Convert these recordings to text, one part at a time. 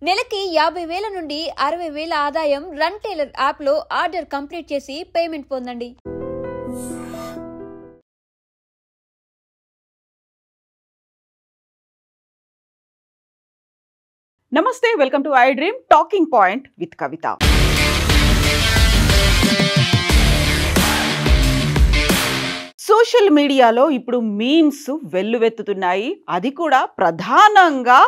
నెలకి 50,000 నుండి 60,000 ఆదాయం రన్ టైలర్ యాప్లో ఆర్డర్ కంప్లీట్ చేసి పేమెంట్ పొందండి. నమస్తే, welcome to I dream talking point with Kavitha. Social మీడియాలో ఇప్పుడు మీమ్స్ వెల్లువెత్తుతున్నాయి. అది కూడా ప్రధానంగా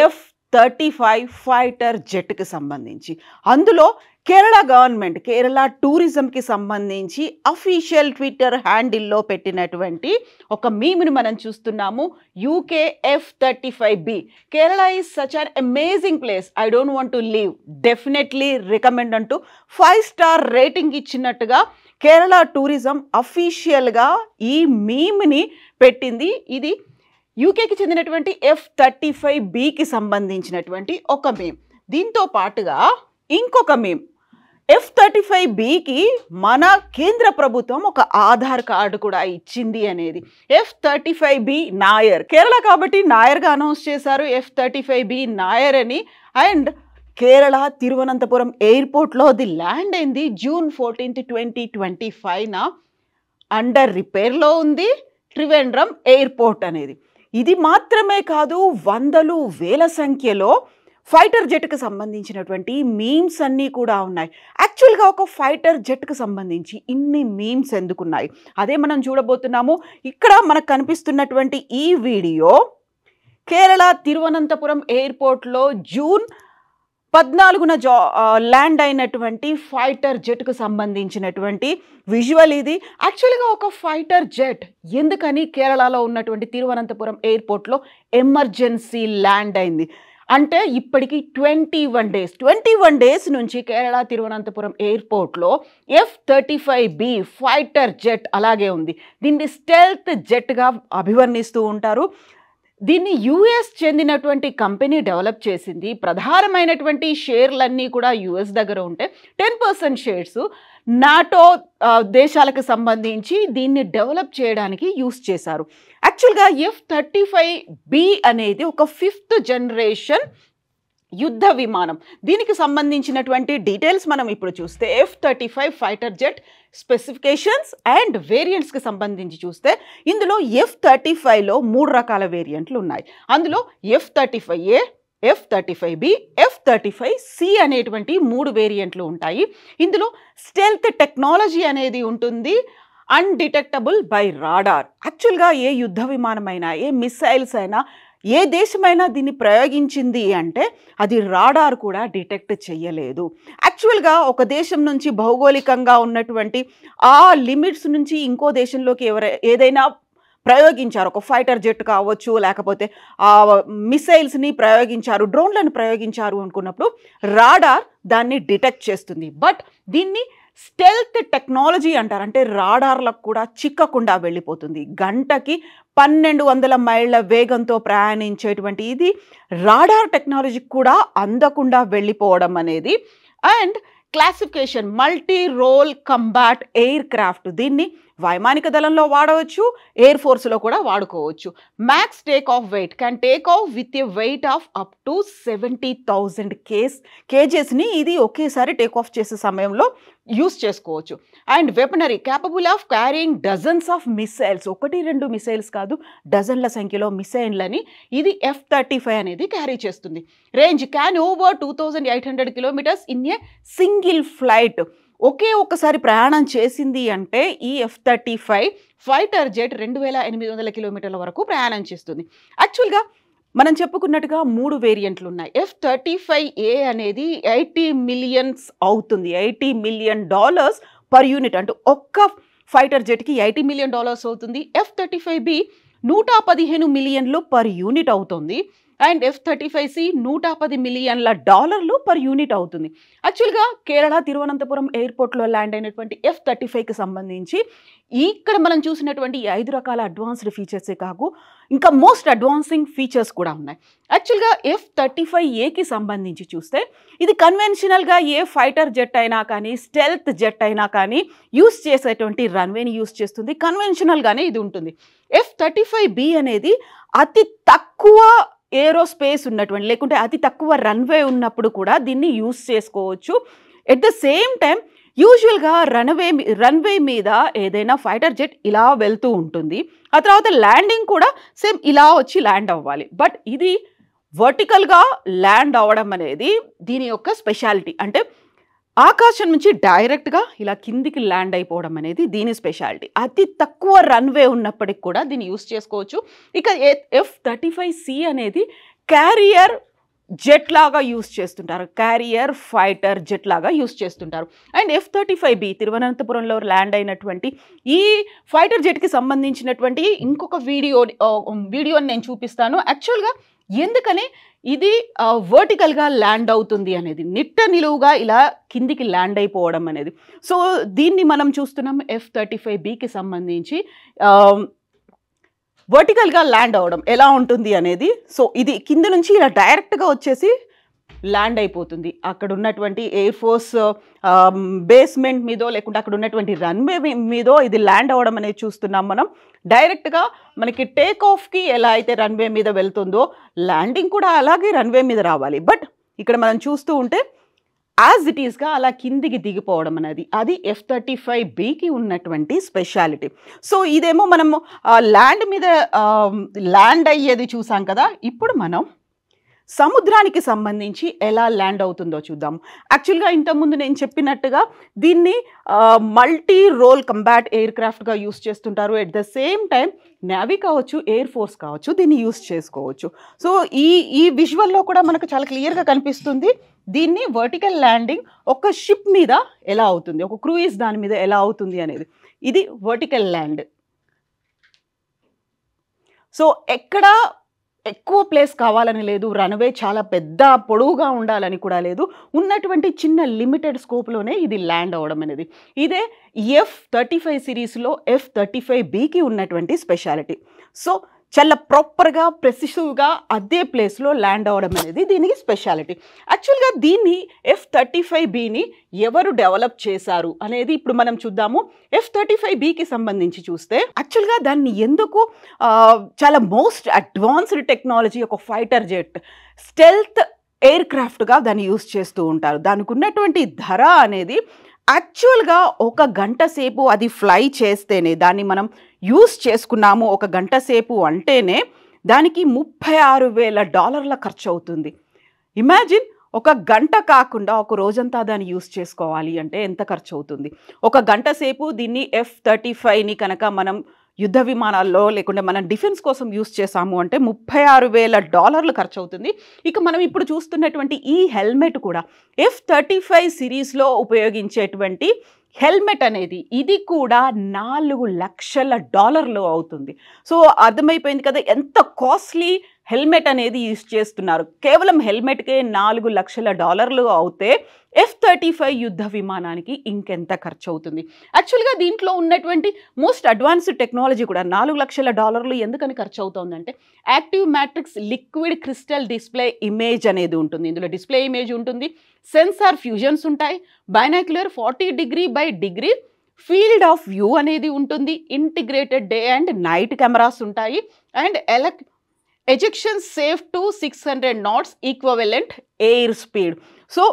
F-35 ఫైటర్ జెట్కి సంబంధించి. అందులో కేరళ గవర్నమెంట్, కేరళ టూరిజంకి సంబంధించి అఫీషియల్ ట్విట్టర్ హ్యాండిల్లో పెట్టినటువంటి ఒక మీమ్ని మనం చూస్తున్నాము. UK F-35B. Kerala is such an amazing place, I don't want to leave, definitely recommend అంటూ 5 స్టార్ రేటింగ్ ఇచ్చినట్టుగా కేరళ టూరిజం అఫీషియల్గా ఈ మీమ్ని పెట్టింది. ఇది యూకేకి చెందినటువంటి F-35Bకి సంబంధించినటువంటి ఒక మీమ్. దీంతో పాటుగా ఇంకొక మీమ్, F-35Bకి మన కేంద్ర ప్రభుత్వం ఒక ఆధార్ కార్డు కూడా ఇచ్చింది అనేది. F-35B నాయర్, కేరళ కాబట్టి నాయర్గా అనౌన్స్ చేశారు F-35B నాయర్ అని. అండ్ కేరళ తిరువనంతపురం ఎయిర్పోర్ట్లో అది ల్యాండ్ అయింది June 14, 2025. అండర్ రిపేర్లో ఉంది త్రివేంద్రం ఎయిర్పోర్ట్ అనేది. ఇది మాత్రమే కాదు, వందలు వేల సంఖ్యలో ఫైటర్ జెట్కి సంబంధించినటువంటి మీమ్స్ అన్నీ కూడా ఉన్నాయి. యాక్చువల్గా ఒక ఫైటర్ జెట్కి సంబంధించి ఇన్ని మీమ్స్ ఎందుకున్నాయి అదే మనం చూడబోతున్నాము. ఇక్కడ మనకు కనిపిస్తున్నటువంటి ఈ వీడియో కేరళ తిరువనంతపురం ఎయిర్పోర్ట్లో June 14న ల్యాండ్ అయినటువంటి ఫైటర్ జెట్కు సంబంధించినటువంటి విజువల్ ఇది. యాక్చువల్గా ఒక ఫైటర్ జెట్ ఎందుకని కేరళలో ఉన్నటువంటి తిరువనంతపురం ఎయిర్పోర్ట్లో ఎమర్జెన్సీ ల్యాండ్ అయింది అంటే ఇప్పటికి 21 డేస్ నుంచి కేరళ తిరువనంతపురం ఎయిర్పోర్ట్లో F-35B ఫైటర్ జెట్ అలాగే ఉంది. దీన్ని స్టెల్త్ జెట్గా అభివర్ణిస్తూ ఉంటారు. దీన్ని US చెందినటువంటి కంపెనీ డెవలప్ చేసింది. ప్రధానమైనటువంటి షేర్లన్నీ కూడా US దగ్గర ఉంటే 10% షేర్స్ నాటో దేశాలకు సంబంధించి దీన్ని డెవలప్ చేయడానికి యూస్ చేశారు. యాక్చువల్గా F-35B అనేది ఒక 5th జనరేషన్ యుద్ధ విమానం. దీనికి సంబంధించినటువంటి డీటెయిల్స్ మనం ఇప్పుడు చూస్తే F-35 fighter jet specifications and వేరియంట్స్కి సంబంధించి చూస్తే ఇందులో F-35లో 3 రకాల వేరియంట్లు ఉన్నాయి. అందులో F-35A, F-35B, F-35C అనేటువంటి 3 వేరియంట్లు ఉంటాయి. ఇందులో స్టెల్త్ టెక్నాలజీ అనేది ఉంటుంది, అన్డిటెక్టబుల్ బై రాడార్. యాక్చువల్గా ఏ యుద్ధ విమానమైనా, ఏ మిసైల్స్ అయినా, ఏ దేశమైనా దీన్ని ప్రయోగించింది అంటే అది రాడార్ కూడా డిటెక్ట్ చేయలేదు. యాక్చువల్గా ఒక దేశం నుంచి భౌగోళికంగా ఉన్నటువంటి ఆ లిమిట్స్ నుంచి ఇంకో దేశంలోకి ఏదైనా ప్రయోగించారు, ఒక ఫైటర్ జెట్ కావచ్చు, లేకపోతే ఆ మిసైల్స్ని ప్రయోగించారు, డ్రోన్లను ప్రయోగించారు అనుకున్నప్పుడు రాడార్ దాన్ని డిటెక్ట్ చేస్తుంది. బట్ దీన్ని స్టెల్త్ టెక్నాలజీ అంటారు. అంటే రాడార్లకు కూడా చిక్కకుండా వెళ్ళిపోతుంది. గంటకి 1200 మైళ్ళ వేగంతో ప్రయాణించేటువంటి ఇది రాడార్ టెక్నాలజీకి కూడా అందకుండా వెళ్ళిపోవడం అనేది. And classification multi role combat aircraft. దీన్ని వైమానిక దళంలో వాడవచ్చు, ఎయిర్ ఫోర్స్లో కూడా వాడుకోవచ్చు. Max take off weight can take off with a weight of up to 70,000 కేజెస్ని ఇది ఒకేసారి టేక్ ఆఫ్ చేసే సమయంలో యూస్ చేసుకోవచ్చు. And weaponry capable of carrying dozens of missiles, 1-2 missiles కాదు, డజన్ల సంఖ్యలో మిసైల్లని ఇది F-35 అనేది క్యారీ చేస్తుంది. Range can over 2,800 kilometres in a single flight. ఒక్కసారి ప్రయాణం చేసింది అంటే ఈ F-35 ఫైటర్ జెట్ 2,800 కిలోమీటర్ల వరకు ప్రయాణం చేస్తుంది. యాక్చువల్గా మనం చెప్పుకున్నట్టుగా 3 వేరియంట్లు ఉన్నాయి. F-35A అనేది 80 మిలియన్స్ అవుతుంది, $80 మిలియన్ పర్ యూనిట్. అంటే ఒక్క ఫైటర్ జెట్కి $80 మిలియన్ అవుతుంది. F-35B 115 మిలియన్లు పర్ యూనిట్ అవుతుంది. అండ్ F-35C $110 మిలియన్ల పర్ యూనిట్ అవుతుంది. యాక్చువల్గా కేరళ తిరువనంతపురం ఎయిర్పోర్ట్లో ల్యాండ్ అయినటువంటి F-35కి సంబంధించి ఇక్కడ మనం చూసినటువంటి 5 రకాల అడ్వాన్స్డ్ ఫీచర్సే కాకు ఇంకా మోస్ట్ అడ్వాన్సింగ్ ఫీచర్స్ కూడా ఉన్నాయి. యాక్చువల్గా F-35Aకి సంబంధించి చూస్తే ఇది కన్వెన్షనల్గా ఏ ఫైటర్ జెట్ అయినా కానీ, స్టెల్త్ జెట్ అయినా కానీ యూస్ చేసేటువంటి రన్వేని యూస్ చేస్తుంది. కన్వెన్షనల్గానే ఇది ఉంటుంది. F-35B అనేది అతి తక్కువ ఏరోస్పేస్ ఉన్నటువంటి లేకుంటే అతి తక్కువ రన్వే ఉన్నప్పుడు కూడా దీన్ని యూస్ చేసుకోవచ్చు. ఎట్ ద సేమ్ టైం యూజువల్గా రన్వే మీద ఏదైనా ఫైటర్ జెట్ ఇలా వెళ్తూ ఉంటుంది. ఆ తర్వాత ల్యాండింగ్ కూడా సేమ్ ఇలా వచ్చి ల్యాండ్ అవ్వాలి. బట్ ఇది వర్టికల్గా ల్యాండ్ అవ్వడం అనేది దీని యొక్క స్పెషాలిటీ. అంటే ఆకాశం నుంచి డైరెక్ట్గా ఇలా కిందికి ల్యాండ్ అయిపోవడం అనేది దీని స్పెషాలిటీ. అతి తక్కువ రన్వే ఉన్నప్పటికి కూడా దీన్ని యూస్ చేసుకోవచ్చు. ఇక F-35C అనేది క్యారియర్ జెట్ లాగా యూస్ చేస్తుంటారు, క్యారియర్ ఫైటర్ జెట్ లాగా యూస్ చేస్తుంటారు. అండ్ F-35B తిరువనంతపురంలో ల్యాండ్ అయినటువంటి ఈ ఫైటర్ జెట్కి సంబంధించినటువంటి ఇంకొక వీడియోని నేను చూపిస్తాను. యాక్చువల్గా ఎందుకని ఇది వర్టికల్గా ల్యాండ్ అవుతుంది అనేది, నిట్ట నిలువుగా ఇలా కిందికి ల్యాండ్ అయిపోవడం అనేది. సో దీన్ని మనం చూస్తున్నాం F-35Bకి సంబంధించి వర్టికల్గా ల్యాండ్ అవ్వడం ఎలా ఉంటుంది అనేది. సో ఇది కింద నుంచి ఇలా డైరెక్ట్గా వచ్చేసి ల్యాండ్ అయిపోతుంది. అక్కడ ఉన్నటువంటి ఎయిర్ ఫోర్స్ బేస్మెంట్ మీదో లేకుంటే అక్కడ ఉన్నటువంటి రన్వే మీదో ఇది ల్యాండ్ అవ్వడం అనేది చూస్తున్నాం మనం. డైరెక్ట్గా మనకి టేక్ ఆఫ్కి ఎలా అయితే రన్వే మీద వెళ్తుందో ల్యాండింగ్ కూడా అలాగే రన్వే మీద రావాలి. బట్ ఇక్కడ మనం చూస్తూ ఉంటే యాజ్ ఇట్ ఈస్గా అలా కిందికి దిగిపోవడం అనేది అది F-35Bకి ఉన్నటువంటి స్పెషాలిటీ. సో ఇదేమో మనం ల్యాండ్ మీద ల్యాండ్ అయ్యేది చూసాం కదా. ఇప్పుడు మనం సముద్రానికి సంబంధించి ఎలా ల్యాండ్ అవుతుందో చూద్దాం. యాక్చువల్గా ఇంతకుముందు నేను చెప్పినట్టుగా దీన్ని మల్టీ రోల్ కంబాట్ ఎయిర్ క్రాఫ్ట్గా యూస్ చేస్తుంటారు. At the same time navy కావచ్చు, ఎయిర్ ఫోర్స్ కావచ్చు, దీన్ని యూస్ చేసుకోవచ్చు. సో ఈ విజువల్లో కూడా మనకు చాలా క్లియర్గా కనిపిస్తుంది దీన్ని వర్టికల్ ల్యాండింగ్ ఒక షిప్ మీద ఎలా అవుతుంది, ఒక క్రూయిజ్ దాని మీద ఎలా అవుతుంది అనేది. ఇది వర్టికల్ ల్యాండ్. సో ఎక్కడ ఎక్కువ ప్లేస్ కావాలని లేదు, రన్వే చాలా పెద్ద పొడవుగా ఉండాలని కూడా లేదు, ఉన్నటువంటి చిన్న లిమిటెడ్ స్కోప్లోనే ఇది ల్యాండ్ అవ్వడం అనేది. ఇదే F-35 సిరీస్లో F-35Bకి ఉన్నటువంటి స్పెషాలిటీ. సో చాలా ప్రాపర్గా ప్రెసిసివ్గా అదే ప్లేస్లో ల్యాండ్ అవ్వడం అనేది దీనికి స్పెషాలిటీ. యాక్చువల్గా దీన్ని F-35Bని ఎవరు డెవలప్ చేశారు అనేది ఇప్పుడు మనం చూద్దాము. F-35Bకి సంబంధించి చూస్తే యాక్చువల్గా దాన్ని ఎందుకు చాలా మోస్ట్ అడ్వాన్స్డ్ టెక్నాలజీ, ఒక ఫైటర్ జెట్, స్టెల్త్ ఎయిర్ క్రాఫ్ట్గా దాన్ని యూస్ చేస్తూ ఉంటారు. దానికి ఉన్నటువంటి ధర అనేది యాక్చువల్గా ఒక గంట సేపు అది ఫ్లై చేస్తేనే, దాన్ని మనం యూస్ చేసుకున్నాము ఒక గంట సేపు అంటేనే దానికి $36,000 ఖర్చు అవుతుంది. ఇమాజిన్ ఒక గంట కాకుండా ఒక రోజంతా దాన్ని యూస్ చేసుకోవాలి అంటే ఎంత ఖర్చు అవుతుంది. ఒక గంట సేపు దీన్ని F-35ని కనుక మనం యుద్ధ విమానాల్లో లేకుంటే మనం డిఫెన్స్ కోసం యూస్ చేసాము అంటే $36,000 ఖర్చు అవుతుంది. ఇక మనం ఇప్పుడు చూస్తున్నటువంటి ఈ హెల్మెట్ కూడా F-35 సిరీస్లో ఉపయోగించేటువంటి హెల్మెట్ అనేది ఇది కూడా $4 లక్షల అవుతుంది. సో అర్థమైపోయింది కదా ఎంత కాస్ట్లీ హెల్మెట్ అనేది యూస్ చేస్తున్నారు. కేవలం హెల్మెట్కే $4 లక్షల అవుతే F-35 యుద్ధ విమానానికి ఇంకెంత ఖర్చు అవుతుంది. యాక్చువల్గా దీంట్లో ఉన్నటువంటి మోస్ట్ అడ్వాన్స్డ్ టెక్నాలజీ కూడా $4 లక్షల ఎందుకని ఖర్చు అవుతుందంటే active matrix liquid crystal display image అనేది ఉంటుంది. ఇందులో డిస్ప్లే ఇమేజ్ ఉంటుంది, సెన్సార్ ఫ్యూజన్స్ ఉంటాయి, binocular 40 degree by degree field of view అనేది ఉంటుంది, integrated day and night cameras ఉంటాయి, and ejection safe to 600 knots equivalent air speed. So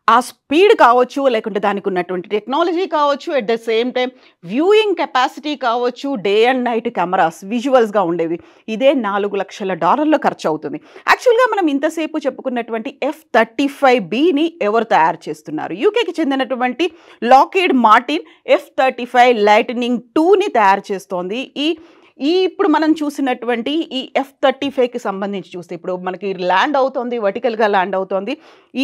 ఆ speed కావచ్చు లేకుంటే దానికి ఉన్నటువంటి టెక్నాలజీ కావచ్చు, at the same time viewing capacity కావచ్చు, డే అండ్ నైట్ కెమెరాస్ విజువల్స్గా ఉండేవి, ఇదే $4 లక్షల ఖర్చు అవుతుంది. యాక్చువల్గా మనం ఇంతసేపు చెప్పుకున్నటువంటి F-35Bని ఎవరు తయారు చేస్తున్నారు? యూకేకి చెందినటువంటి లాక్హీడ్ మార్టిన్ F-35 లైట్నింగ్ 2ని తయారు చేస్తోంది. ఇప్పుడు మనం చూసినటువంటి ఈ F-35కి సంబంధించి చూస్తే ఇప్పుడు మనకి ల్యాండ్ అవుతోంది, వర్టికల్గా ల్యాండ్ అవుతోంది.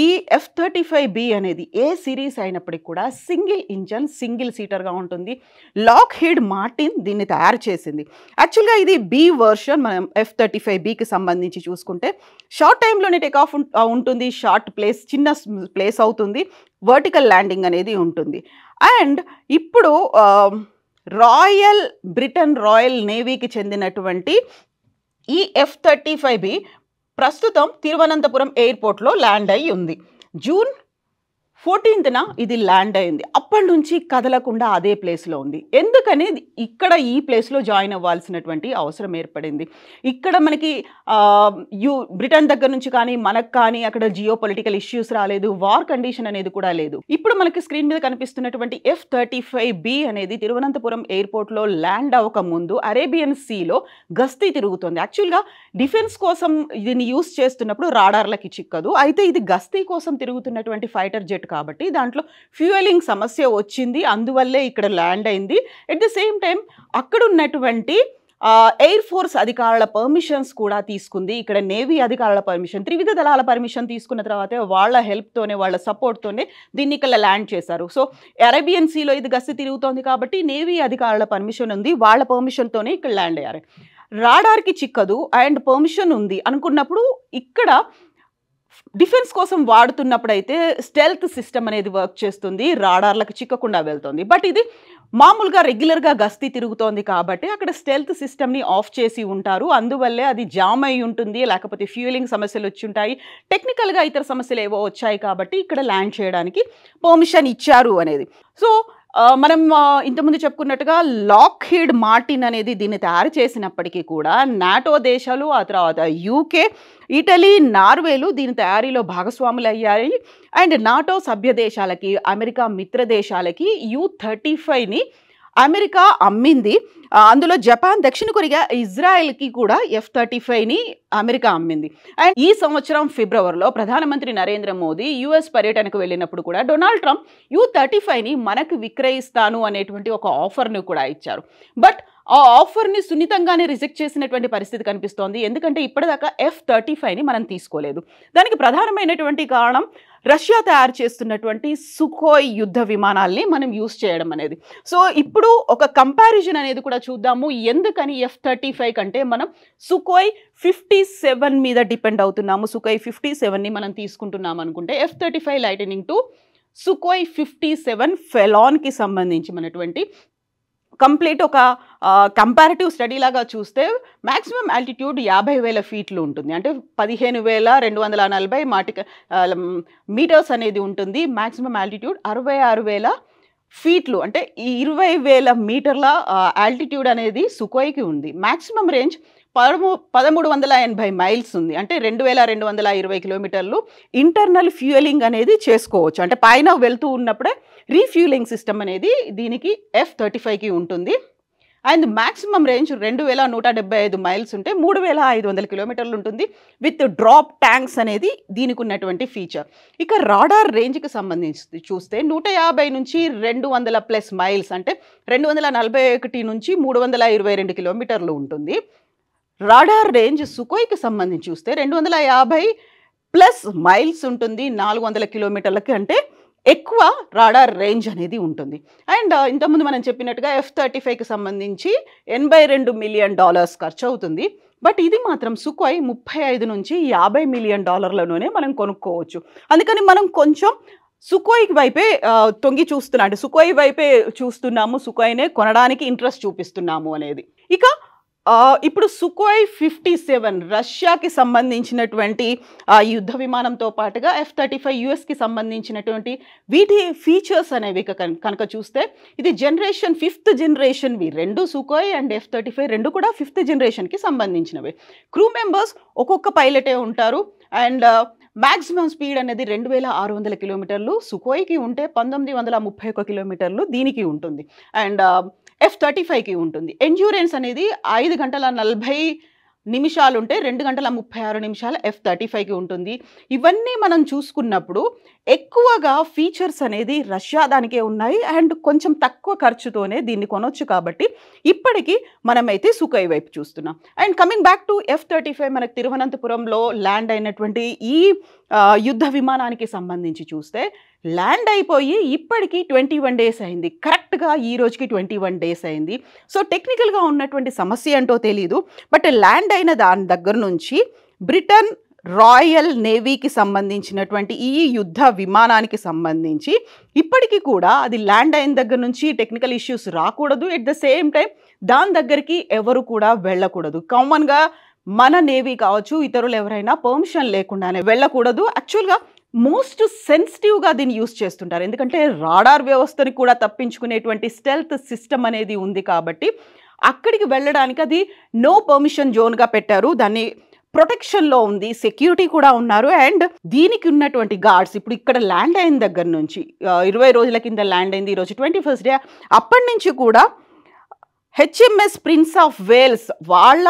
ఈ F-35B అనేది ఏ సిరీస్ అయినప్పటికీ కూడా సింగిల్ ఇంజన్, సింగిల్ సీటర్గా ఉంటుంది. లాక్హీడ్ మార్టిన్ దీన్ని తయారు చేసింది. యాక్చువల్గా ఇది B వర్షన్. మనం F-35Bకి సంబంధించి చూసుకుంటే షార్ట్ టైంలోనే టేక్ ఆఫ్ ఉంటుంది, షార్ట్ చిన్న ప్లేస్ అవుతుంది, వర్టికల్ ల్యాండింగ్ అనేది ఉంటుంది. అండ్ ఇప్పుడు బ్రిటన్ రాయల్ నేవీకి చెందినటువంటి ఈ F-35B ప్రస్తుతం తిరువనంతపురం ఎయిర్పోర్ట్లో ల్యాండ్ అయ్యి ఉంది. జూన్ 14న ఇది ల్యాండ్ అయింది. అప్పటి నుంచి కదలకుండా అదే ప్లేస్లో ఉంది. ఎందుకని ఇక్కడ ఈ ప్లేస్లో జాయిన్ అవ్వాల్సినటువంటి అవసరం ఏర్పడింది? ఇక్కడ మనకి బ్రిటన్ దగ్గర నుంచి కానీ మనకు కానీ అక్కడ జియో పొలిటికల్ ఇష్యూస్ రాలేదు, వార్ కండిషన్ అనేది కూడా లేదు. ఇప్పుడు మనకి స్క్రీన్ మీద కనిపిస్తున్నటువంటి F-35B అనేది తిరువనంతపురం ఎయిర్పోర్ట్లో ల్యాండ్ అవ్వక ముందు అరేబియన్ సీలో గస్తీ తిరుగుతుంది. యాక్చువల్గా డిఫెన్స్ కోసం దీన్ని యూస్ చేస్తున్నప్పుడు రాడార్లకి చిక్కదు. అయితే ఇది గస్తీ కోసం తిరుగుతున్నటువంటి ఫైటర్ జెట్ కాబట్టి దాంట్లో ఫ్యూయలింగ్ సమస్య వచ్చింది, అందువల్లే ఇక్కడ ల్యాండ్ అయింది. ఎట్ ద సేమ్ టైం అక్కడ ఉన్నటువంటి ఎయిర్ ఫోర్స్ అధికారుల పర్మిషన్స్ కూడా తీసుకుంది. ఇక్కడ నేవీ అధికారుల పర్మిషన్, త్రివిధ దళాల పర్మిషన్ తీసుకున్న తర్వాతే వాళ్ళ హెల్ప్తోనే వాళ్ళ సపోర్ట్తోనే దీన్ని ఇక్కడ ల్యాండ్ చేశారు. సో అరేబియన్ సీలో ఇది గస్తీ తిరుగుతోంది కాబట్టి నేవీ అధికారుల పర్మిషన్ ఉంది, వాళ్ళ పర్మిషన్తోనే ఇక్కడ ల్యాండ్ అయ్యారు. రాడార్కి చిక్కదు అండ్ పర్మిషన్ ఉంది అనుకున్నప్పుడు ఇక్కడ డిఫెన్స్ కోసం వాడుతున్నప్పుడైతే స్టెల్త్ సిస్టమ్ అనేది వర్క్ చేస్తుంది, రాడార్లకు చిక్కకుండా వెళ్తుంది. బట్ ఇది మామూలుగా రెగ్యులర్గా గస్తీ తిరుగుతోంది కాబట్టి అక్కడ స్టెల్త్ సిస్టమ్ని ఆఫ్ చేసి ఉంటారు, అందువల్లే అది జామ్ అయి ఉంటుంది, లేకపోతే ఫ్యూయలింగ్ సమస్యలు వచ్చి ఉంటాయి, టెక్నికల్గా ఇతర సమస్యలు ఏవో వచ్చాయి కాబట్టి ఇక్కడ ల్యాండ్ చేయడానికి పర్మిషన్ ఇచ్చారు అనేది. సో మనం ఇంతకుముందు చెప్పుకున్నట్టుగా లాక్హీడ్ మార్టిన్ అనేది దీన్ని తయారు చేసినప్పటికీ కూడా నాటో దేశాలు, ఆ తర్వాత యూకే, ఇటలీ, నార్వేలు దీని తయారీలో భాగస్వాములు అయ్యాయి. అండ్ నాటో సభ్య దేశాలకి, అమెరికా మిత్ర దేశాలకి U-35ని అమెరికా అమ్మింది. అందులో జపాన్, దక్షిణ కొరియా, ఇజ్రాయెల్కి కూడా F-35ని అమెరికా అమ్మింది. అండ్ ఈ సంవత్సరం ఫిబ్రవరిలో ప్రధానమంత్రి నరేంద్ర మోదీ US పర్యటనకు వెళ్ళినప్పుడు కూడా డొనాల్డ్ ట్రంప్ U-35ని మనకు విక్రయిస్తాను అనేటువంటి ఒక ఆఫర్ను కూడా ఇచ్చారు. బట్ ఆ ఆఫర్ని సున్నితంగానే రిజెక్ట్ చేసినటువంటి పరిస్థితి కనిపిస్తోంది. ఎందుకంటే ఇప్పటిదాకా F-35ని మనం తీసుకోలేదు. దానికి ప్రధానమైనటువంటి కారణం రష్యా తయారు చేస్తున్నటువంటి సుకోయ్ యుద్ధ విమానాల్ని మనం యూజ్ చేయడం అనేది. సో ఇప్పుడు ఒక కంపారిజన్ అనేది కూడా చూద్దాము. ఎందుకని F-35 కంటే మనం సుకోయ్ 57 మీద డిపెండ్ అవుతున్నాము, సుకోయ్ 57ని మనం తీసుకుంటున్నాం అనుకుంటే F-35 లైటనింగ్ టు సుకోయ్ 57 ఫెలాన్కి సంబంధించి మనటువంటి కంప్లీట్ ఒక కంపారిటివ్ స్టడీ లాగా చూస్తే మ్యాక్సిమం ఆల్టిట్యూడ్ 50,000 ఫీట్లు ఉంటుంది, అంటే 15,240 మీటర్స్ అనేది ఉంటుంది. మ్యాక్సిమం ఆల్టిట్యూడ్ 66,000 ఫీట్లు, అంటే 20,000 మీటర్ల ఆల్టిట్యూడ్ అనేది సుకోయ్కి ఉంది. మ్యాక్సిమం రేంజ్ 1380 మైల్స్ ఉంది, అంటే 2,220 కిలోమీటర్లు. ఇంటర్నల్ ఫ్యూయలింగ్ అనేది చేసుకోవచ్చు, అంటే పైన వెళ్తూ ఉన్నప్పుడే రీఫ్యూలింగ్ సిస్టమ్ అనేది దీనికి F-35కి ఉంటుంది. అండ్ మ్యాక్సిమం రేంజ్ 2,175 మైల్స్ ఉంటే 3,500 కిలోమీటర్లు ఉంటుంది విత్ డ్రాప్ ట్యాంక్స్ అనేది దీనికి ఉన్నటువంటి ఫీచర్. ఇక రాడార్ రేంజ్కి సంబంధించి చూస్తే 150 నుంచి 200+ మైల్స్, అంటే 241 నుంచి 322 కిలోమీటర్లు ఉంటుంది. రాడార్ రేంజ్ సుకోయ్కి సంబంధించి చూస్తే 250+ మైల్స్ ఉంటుంది, 400 కిలోమీటర్లకి, అంటే ఎక్కువ రాడార్ రేంజ్ అనేది ఉంటుంది. అండ్ ఇంతకుముందు మనం చెప్పినట్టుగా F-35కి సంబంధించి $82 మిలియన్ ఖర్చు అవుతుంది. బట్ ఇది మాత్రం సుకోయ్ 35 నుంచి $50 మిలియన్ మనం కొనుక్కోవచ్చు. అందుకని మనం కొంచెం సుకోయ్ వైపే తొంగి చూస్తున్నాం, అంటే సుకోయ్ వైపే చూస్తున్నాము, సుకోయ్నే కొనడానికి ఇంట్రెస్ట్ చూపిస్తున్నాము అనేది. ఇక ఇప్పుడు సుకోయ్ 57 రష్యాకి సంబంధించినటువంటి యుద్ధ విమానంతో పాటుగా F-35 యుఎస్కి సంబంధించినటువంటి వీటి ఫీచర్స్ అనేవి కనుక చూస్తే ఇది జనరేషన్ 5th జనరేషన్వి. రెండు సుకోయ్ అండ్ F-35 రెండు కూడా 5th జనరేషన్కి సంబంధించినవి. క్రూ మెంబర్స్ ఒక్కొక్క పైలటే ఉంటారు. అండ్ మ్యాక్సిమం స్పీడ్ అనేది 2,600 కిలోమీటర్లు సుకోయ్కి ఉంటే 1,931 కిలోమీటర్లు దీనికి ఉంటుంది. అండ్ F-35కి ఉంటుంది. ఎండ్యూరెన్స్ అనేది 5 గంటల 40 నిమిషాలు ఉంటే 2 గంటల 36 నిమిషాలు F-35కి ఉంటుంది. ఇవన్నీ మనం చూసుకున్నప్పుడు ఎక్కువగా ఫీచర్స్ అనేది రష్యా దానికే ఉన్నాయి అండ్ కొంచెం తక్కువ ఖర్చుతోనే దీన్ని కొనొచ్చు. కాబట్టి ఇప్పటికీ మనమైతే సుకోయ్ వైపు చూస్తున్నాం. And coming back to F-35, మనకు తిరువనంతపురంలో ల్యాండ్ అయినటువంటి ఈ యుద్ధ విమానానికి సంబంధించి చూస్తే ల్యాండ్ అయిపోయి ఇప్పటికీ 21 డేస్ అయింది. కరెక్ట్గా ఈ రోజుకి 21 డేస్ అయింది. సో టెక్నికల్గా ఉన్నటువంటి సమస్య ఏంటో తెలీదు, బట్ ల్యాండ్ అయిన దాని దగ్గర నుంచి బ్రిటన్ రాయల్ నేవీకి సంబంధించినటువంటి ఈ యుద్ధ విమానానికి సంబంధించి ఇప్పటికీ కూడా అది ల్యాండ్ అయిన దగ్గర నుంచి టెక్నికల్ ఇష్యూస్ రాకూడదు. ఎట్ ద సేమ్ టైం దాని దగ్గరికి ఎవరు కూడా వెళ్ళకూడదు. కామన్గా మన నేవీ కావచ్చు, ఇతరులు ఎవరైనా పర్మిషన్ లేకుండానే వెళ్ళకూడదు. యాక్చువల్గా మోస్ట్ సెన్సిటివ్గా దీన్ని యూస్ చేస్తుంటారు. ఎందుకంటే రాడార్ వ్యవస్థని కూడా తప్పించుకునేటువంటి స్టెల్త్ సిస్టమ్ అనేది ఉంది కాబట్టి అక్కడికి వెళ్ళడానికి అది నో పర్మిషన్ జోన్గా పెట్టారు. దాన్ని ప్రొటెక్షన్లో ఉంది, సెక్యూరిటీ కూడా ఉన్నారు. అండ్ దీనికి ఉన్నటువంటి గార్డ్స్ ఇప్పుడు ఇక్కడ ల్యాండ్ అయిన దగ్గర నుంచి 20 రోజుల కింద ల్యాండ్ అయింది, ఈరోజు 21st డే, అప్పటి నుంచి కూడా హెచ్ఎంఎస్ ప్రిన్స్ ఆఫ్ వేల్స్ వాళ్ళ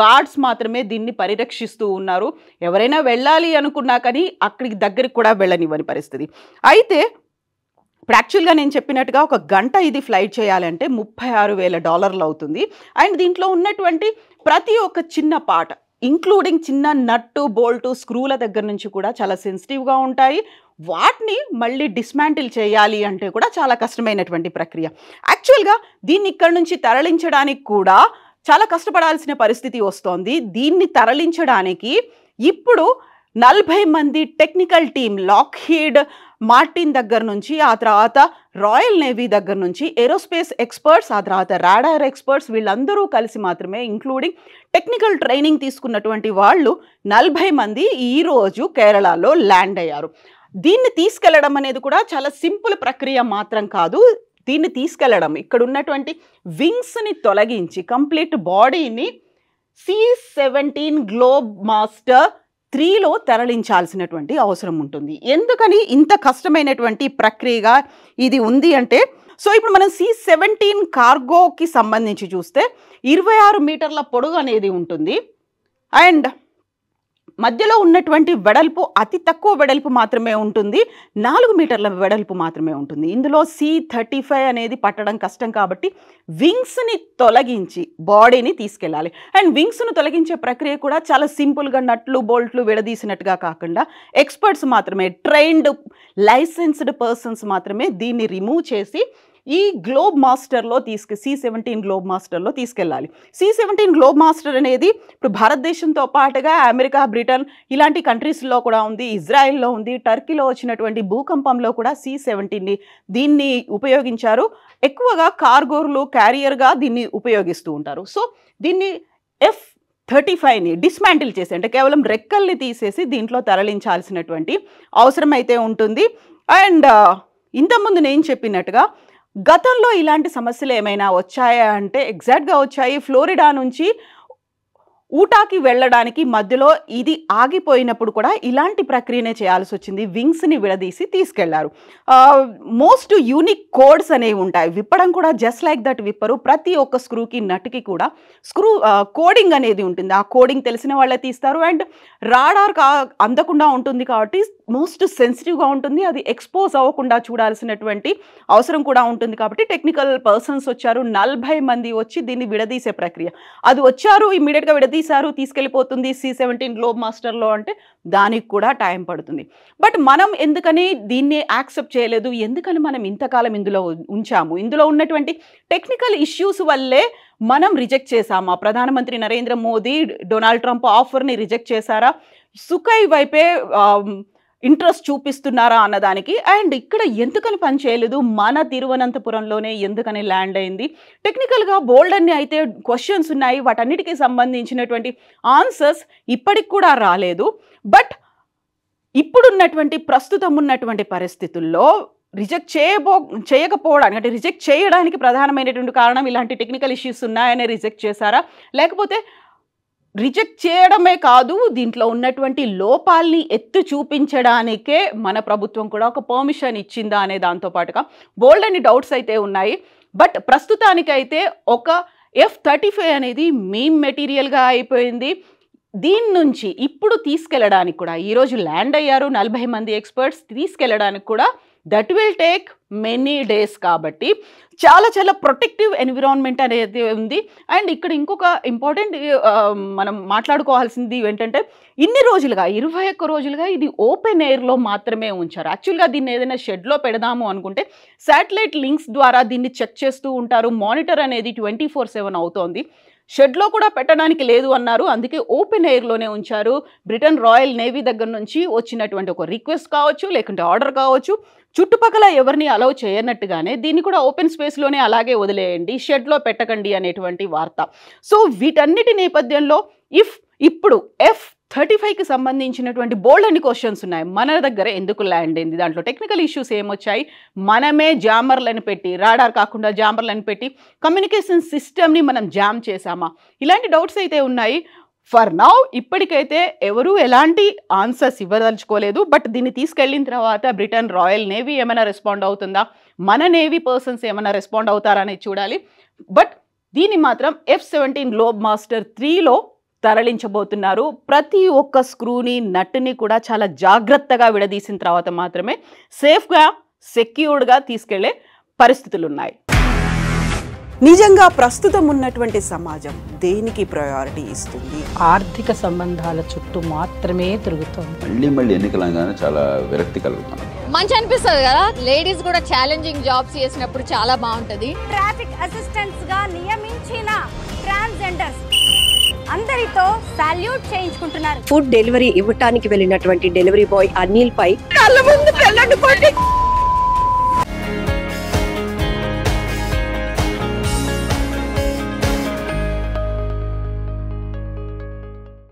గార్డ్స్ మాత్రమే దీన్ని పరిరక్షిస్తూ ఉన్నారు. ఎవరైనా వెళ్ళాలి అనుకున్నా కానీ అక్కడికి దగ్గరికి కూడా వెళ్ళనివ్వని పరిస్థితి. అయితే ఇప్పుడు యాక్చువల్గా నేను చెప్పినట్టుగా ఒక గంట ఇది ఫ్లైట్ చేయాలంటే $36,000 అవుతుంది. అండ్ దీంట్లో ఉన్నటువంటి ప్రతి ఒక్క చిన్న పార్ట్ ఇంక్లూడింగ్ చిన్న నట్టు బోల్టు స్క్రూల దగ్గర నుంచి కూడా చాలా సెన్సిటివ్గా ఉంటాయి. వాటిని మళ్ళీ డిస్మాంటిల్ చేయాలి అంటే కూడా చాలా కష్టమైనటువంటి ప్రక్రియ. యాక్చువల్గా దీన్ని ఇక్కడ నుంచి తరలించడానికి కూడా చాలా కష్టపడాల్సిన పరిస్థితి వస్తోంది. దీన్ని తరలించడానికి ఇప్పుడు 40 మంది టెక్నికల్ టీం లాక్హీడ్ మార్టిన్ దగ్గర నుంచి, ఆ తర్వాత రాయల్ నేవీ దగ్గర నుంచి ఏరోస్పేస్ ఎక్స్పర్ట్స్, ఆ తర్వాత రాడార్ ఎక్స్పర్ట్స్ వీళ్ళందరూ కలిసి మాత్రమే ఇంక్లూడింగ్ టెక్నికల్ ట్రైనింగ్ తీసుకున్నటువంటి వాళ్ళు 40 మంది ఈరోజు కేరళలో ల్యాండ్ అయ్యారు. దీన్ని తీసుకెళ్లడం అనేది కూడా చాలా సింపుల్ ప్రక్రియ మాత్రం కాదు. దీన్ని తీసుకెళ్లడం ఇక్కడ ఉన్నటువంటి వింగ్స్ని తొలగించి కంప్లీట్ బాడీని C-17 గ్లోబ్ మాస్టర్ 3లో తరలించాల్సినటువంటి అవసరం ఉంటుంది. ఎందుకని ఇంత కష్టమైనటువంటి ప్రక్రియగా ఇది ఉంది అంటే, సో ఇప్పుడు మనం C-17 కార్గోకి సంబంధించి చూస్తే 26 మీటర్ల పొడవు అనేది ఉంటుంది. అండ్ మధ్యలో ఉన్నటువంటి వెడల్పు అతి తక్కువ వెడల్పు మాత్రమే ఉంటుంది, 4 మీటర్ల వెడల్పు మాత్రమే ఉంటుంది. ఇందులో C-35 అనేది పట్టడం కష్టం కాబట్టి వింగ్స్ని తొలగించి బాడీని తీసుకెళ్ళాలి. అండ్ వింగ్స్ను తొలగించే ప్రక్రియ కూడా చాలా సింపుల్గా నట్లు బోల్ట్లు విడదీసినట్టుగా కాకుండా ఎక్స్పర్ట్స్ మాత్రమే, ట్రైన్డ్ లైసెన్స్డ్ పర్సన్స్ మాత్రమే దీన్ని రిమూవ్ చేసి ఈ గ్లోబ్ మాస్టర్లో C-17 గ్లోబ్ మాస్టర్లో తీసుకెళ్ళాలి. C-17 గ్లోబ్ మాస్టర్ అనేది ఇప్పుడు భారతదేశంతో పాటుగా అమెరికా, బ్రిటన్ ఇలాంటి కంట్రీస్లో కూడా ఉంది, ఇజ్రాయెల్లో ఉంది, టర్కీలో వచ్చినటువంటి భూకంపంలో కూడా C-17ని దీన్ని ఉపయోగించారు. ఎక్కువగా కార్గోలు క్యారియర్గా దీన్ని ఉపయోగిస్తూ ఉంటారు. సో దీన్ని F-35ని డిస్మాంటిల్ చేసి అంటే కేవలం రెక్కల్ని తీసేసి దీంట్లో తరలించాల్సినటువంటి అవసరం అయితే ఉంటుంది. అండ్ ఇంతకుముందు నేను చెప్పినట్టుగా గతంలో ఇలాంటి సమస్యలు ఏమైనా వచ్చాయా అంటే ఎగ్జాక్ట్గా వచ్చాయి. ఫ్లోరిడా నుంచి ఊటాకి వెళ్ళడానికి మధ్యలో ఇది ఆగిపోయినప్పుడు కూడా ఇలాంటి ప్రక్రియనే చేయాల్సి వచ్చింది. వింగ్స్ని విడదీసి తీసుకెళ్లారు. మోస్ట్ యూనిక్ కోడ్స్ అనేవి ఉంటాయి. విప్పడం కూడా జస్ట్ లైక్ దట్ విప్పరు. ప్రతి ఒక్క స్క్రూకి నట్టుకి కూడా కోడింగ్ అనేది ఉంటుంది. ఆ కోడింగ్ తెలిసిన వాళ్ళే తీస్తారు. అండ్ రాడార్ అందకుండా ఉంటుంది కాబట్టి మోస్ట్ సెన్సిటివ్గా ఉంటుంది. అది ఎక్స్పోజ్ అవ్వకుండా చూడాల్సినటువంటి అవసరం కూడా ఉంటుంది కాబట్టి టెక్నికల్ పర్సన్స్ వచ్చారు. 40 మంది వచ్చి దీన్ని విడదీసే ప్రక్రియ. అది వచ్చారు, ఇమ్మీడియట్గా విడదీశారు, తీసుకెళ్ళిపోతుంది C-17 గ్లోబ్ మాస్టర్లో అంటే దానికి కూడా టైం పడుతుంది. బట్ మనం ఎందుకని దీన్ని యాక్సెప్ట్ చేయలేదు, ఎందుకని మనం ఇంతకాలం ఇందులో ఉంచాము? ఇందులో ఉన్నటువంటి టెక్నికల్ ఇష్యూస్ వల్లే మనం రిజెక్ట్ చేశామా? ప్రధానమంత్రి నరేంద్ర మోదీ డొనాల్డ్ ట్రంప్ ఆఫర్ని రిజెక్ట్ చేశారా? సుఖై వైపే ఇంట్రెస్ట్ చూపిస్తున్నారా అన్నదానికి. అండ్ ఇక్కడ ఎందుకని పని చేయలేదు, మన తిరువనంతపురంలోనే ఎందుకని ల్యాండ్ అయింది? టెక్నికల్గా బోల్డ్ అన్ని అయితే క్వశ్చన్స్ ఉన్నాయి, వాటన్నిటికీ సంబంధించినటువంటి ఆన్సర్స్ ఇప్పటికి కూడా రాలేదు. బట్ ఇప్పుడున్నటువంటి ప్రస్తుతం ఉన్నటువంటి పరిస్థితుల్లో రిజెక్ట్ చేయకపోవడానికి అంటే రిజెక్ట్ చేయడానికి ప్రధానమైనటువంటి కారణం ఇలాంటి టెక్నికల్ ఇష్యూస్ ఉన్నాయనే రిజెక్ట్ చేశారా, లేకపోతే రిజెక్ట్ చేయడమే కాదు దీంట్లో ఉన్నటువంటి లోపాల్ని ఎత్తి చూపించడానికే మన ప్రభుత్వం కూడా ఒక పర్మిషన్ ఇచ్చిందా అనే దాంతోపాటుగా బోల్డ్ అని డౌట్స్ అయితే ఉన్నాయి. బట్ ప్రస్తుతానికైతే ఒక F-35 అనేది మీమ్ మెటీరియల్గా అయిపోయింది. దీని నుంచి ఇప్పుడు తీసుకెళ్ళడానికి కూడా ఈరోజు ల్యాండ్ అయ్యారు 40 మంది ఎక్స్పర్ట్స్, తీసుకెళ్ళడానికి కూడా that will take many days కాబట్టి చాలా చాలా ప్రొటెక్టివ్ ఎన్విరాన్మెంట్ అనేది ఉంది. అండ్ ఇక్కడ ఇంకొక ఇంపార్టెంట్ మనం మాట్లాడుకోవాల్సింది ఏంటంటే ఇన్ని రోజులుగా 21 రోజులుగా ఇది ఓపెన్ ఎయిర్లో మాత్రమే ఉంచారు. యాక్చువల్గా దీన్ని ఏదైనా షెడ్లో పెడదాము అనుకుంటే శాటిలైట్ లింక్స్ ద్వారా దీన్ని చెక్ చేస్తూ ఉంటారు. మానిటర్ అనేది 24/7 అవుతోంది. షెడ్లో కూడా పెట్టడానికి లేదు అన్నారు, అందుకే ఓపెన్ ఎయిర్లోనే ఉంచారు. బ్రిటన్ రాయల్ నేవీ దగ్గర నుంచి వచ్చినటువంటి ఒక రిక్వెస్ట్ కావచ్చు, లేకుంటే ఆర్డర్ కావచ్చు, చుట్టుపక్కల ఎవరిని అలౌ చేయనట్టుగానే దీన్ని కూడా ఓపెన్ స్పేస్లోనే అలాగే వదిలేయండి, షెడ్లో పెట్టకండి అనేటువంటి వార్త. సో వీటన్నిటి నేపథ్యంలో ఇప్పుడు F-35కి సంబంధించినటువంటి బోల్డ్ అన్ని క్వశ్చన్స్ ఉన్నాయి. మన దగ్గర ఎందుకు ల్యాండ్ అయింది, దాంట్లో టెక్నికల్ ఇష్యూస్ ఏమొచ్చాయి, మనమే జామర్లను పెట్టి, రాడార్ కాకుండా జామర్లను పెట్టి కమ్యూనికేషన్ సిస్టమ్ని మనం జామ్ చేసామా, ఇలాంటి డౌట్స్ అయితే ఉన్నాయి. ఫర్ నౌ ఇప్పటికైతే ఎవరు ఎలాంటి ఆన్సర్స్ ఇవ్వదలుచుకోలేదు. బట్ దీన్ని తీసుకెళ్ళిన తర్వాత బ్రిటన్ రాయల్ నేవీ ఏమైనా రెస్పాండ్ అవుతుందా, మన నేవీ పర్సన్స్ ఏమైనా రెస్పాండ్ అవుతారా అనేది చూడాలి. బట్ దీన్ని మాత్రం F-17 గ్లోబ్ మాస్టర్ 3లో తరలించబోతున్నారు. ప్రతి ఒక్క స్క్రూని నట్టుని కూడా చాలా జాగ్రత్తగా విడదీసిన తర్వాత మాత్రమే సేఫ్గా సెక్యూర్డ్గా తీసుకెళ్లే పరిస్థితులు ఉన్నాయి. నిజంగా ప్రస్తుతం ఉన్నటువంటి సమాజం దేనికి ప్రయారిటీ ఇస్తుంది? ఆర్థిక సంబంధాల చుట్టూ మాత్రమే తిరుగుతుంది. మళ్ళీ ఎన్నికలంగానే చాలా విరక్తి కలుగుతుంది. మంచి అనిపిస్తుంది కదా, లేడీస్ కూడా ఛాలెంజింగ్ జాబ్స్ చేసినప్పుడు చాలా బాగుంటది. ట్రాఫిక్ అసిస్టెంట్స్ గా నియమించిన ట్రాన్స్జెండర్స్ అందరితో సాల్యూట్ చేయించుకుంటున్నారు. ఫుడ్ డెలివరీ ఇవ్వటానికి వెళ్ళినటువంటి డెలివరీ బాయ్ అనిల్ పై కళ్ళ ముందు